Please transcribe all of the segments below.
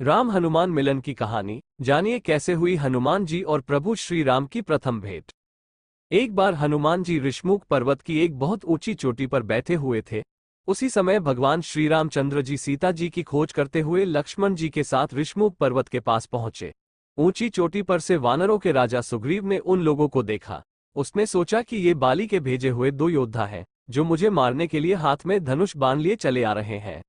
राम हनुमान मिलन की कहानी जानिए कैसे हुई हनुमान जी और प्रभु श्री राम की प्रथम भेंट। एक बार हनुमान जी ऋषमुख पर्वत की एक बहुत ऊंची चोटी पर बैठे हुए थे। उसी समय भगवान श्री रामचंद्र जी सीता जी की खोज करते हुए लक्ष्मण जी के साथ ऋषमुख पर्वत के पास पहुंचे। ऊंची चोटी पर से वानरों के राजा सुग्रीव ने उन लोगों को देखा। उसने सोचा कि ये बाली के भेजे हुए दो योद्धा हैं, जो मुझे मारने के लिए हाथ में धनुष बाण लिए चले आ रहे हैं।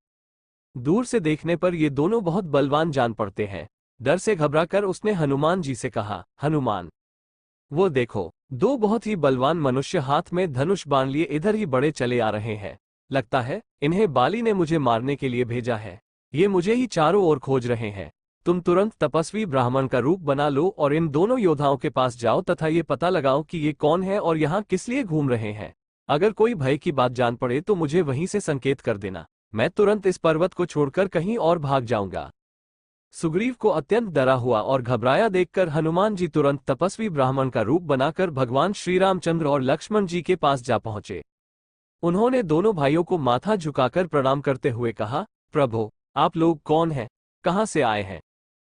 दूर से देखने पर ये दोनों बहुत बलवान जान पड़ते हैं। डर से घबराकर उसने हनुमान जी से कहा, हनुमान, वो देखो, दो बहुत ही बलवान मनुष्य हाथ में धनुष बाण लिए इधर ही बड़े चले आ रहे हैं। लगता है इन्हें बाली ने मुझे मारने के लिए भेजा है। ये मुझे ही चारों ओर खोज रहे हैं। तुम तुरंत तपस्वी ब्राह्मण का रूप बना लो और इन दोनों योद्धाओं के पास जाओ तथा ये पता लगाओ कि ये कौन है और यहाँ किस लिए घूम रहे हैं। अगर कोई भय की बात जान पड़े तो मुझे वहीं से संकेत कर देना। मैं तुरंत इस पर्वत को छोड़कर कहीं और भाग जाऊंगा। सुग्रीव को अत्यंत डरा हुआ और घबराया देखकर हनुमान जी तुरंत तपस्वी ब्राह्मण का रूप बनाकर भगवान श्री रामचंद्र और लक्ष्मण जी के पास जा पहुंचे। उन्होंने दोनों भाइयों को माथा झुकाकर प्रणाम करते हुए कहा, प्रभु, आप लोग कौन हैं? कहां से आए हैं?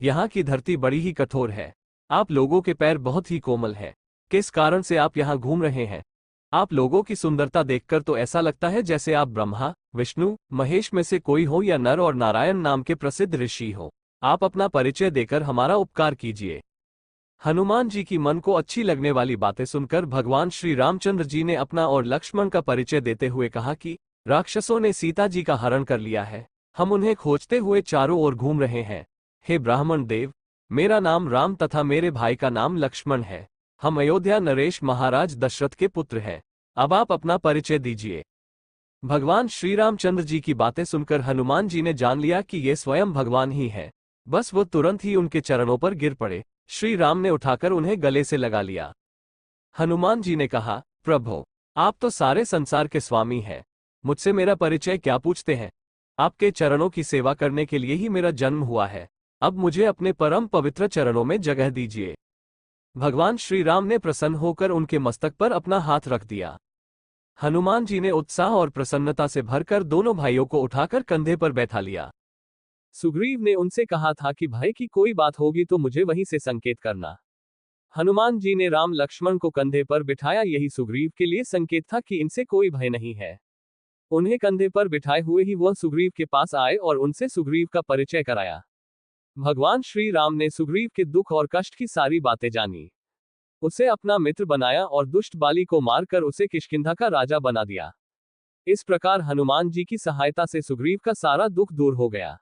यहाँ की धरती बड़ी ही कठोर है। आप लोगों के पैर बहुत ही कोमल है। किस कारण से आप यहाँ घूम रहे हैं? आप लोगों की सुंदरता देखकर तो ऐसा लगता है जैसे आप ब्रह्मा, विष्णु, महेश में से कोई हो या नर और नारायण नाम के प्रसिद्ध ऋषि हो। आप अपना परिचय देकर हमारा उपकार कीजिए। हनुमान जी की मन को अच्छी लगने वाली बातें सुनकर भगवान श्री रामचंद्र जी ने अपना और लक्ष्मण का परिचय देते हुए कहा कि राक्षसों ने सीता जी का हरण कर लिया है। हम उन्हें खोजते हुए चारों ओर घूम रहे हैं। हे ब्राह्मण देव, मेरा नाम राम तथा मेरे भाई का नाम लक्ष्मण है। हम अयोध्या नरेश महाराज दशरथ के पुत्र हैं। अब आप अपना परिचय दीजिए। भगवान श्री रामचंद्र जी की बातें सुनकर हनुमान जी ने जान लिया कि ये स्वयं भगवान ही है। बस वो तुरंत ही उनके चरणों पर गिर पड़े। श्री राम ने उठाकर उन्हें गले से लगा लिया। हनुमान जी ने कहा, प्रभु, आप तो सारे संसार के स्वामी हैं। मुझसे मेरा परिचय क्या पूछते हैं? आपके चरणों की सेवा करने के लिए ही मेरा जन्म हुआ है। अब मुझे अपने परम पवित्र चरणों में जगह दीजिए। भगवान श्री राम ने प्रसन्न होकर उनके मस्तक पर अपना हाथ रख दिया। हनुमान जी ने उत्साह और प्रसन्नता से भरकर दोनों भाइयों को उठाकर कंधे पर बैठा लिया। सुग्रीव ने उनसे कहा था कि भय की कोई बात होगी तो मुझे वहीं से संकेत करना। हनुमान जी ने राम लक्ष्मण को कंधे पर बिठाया। यही सुग्रीव के लिए संकेत था कि इनसे कोई भय नहीं है। उन्हें कंधे पर बिठाए हुए ही वह सुग्रीव के पास आए और उनसे सुग्रीव का परिचय कराया। भगवान श्री राम ने सुग्रीव के दुख और कष्ट की सारी बातें जानी। उसे अपना मित्र बनाया और दुष्ट बाली को मारकर उसे किष्किंधा का राजा बना दिया। इस प्रकार हनुमान जी की सहायता से सुग्रीव का सारा दुख दूर हो गया।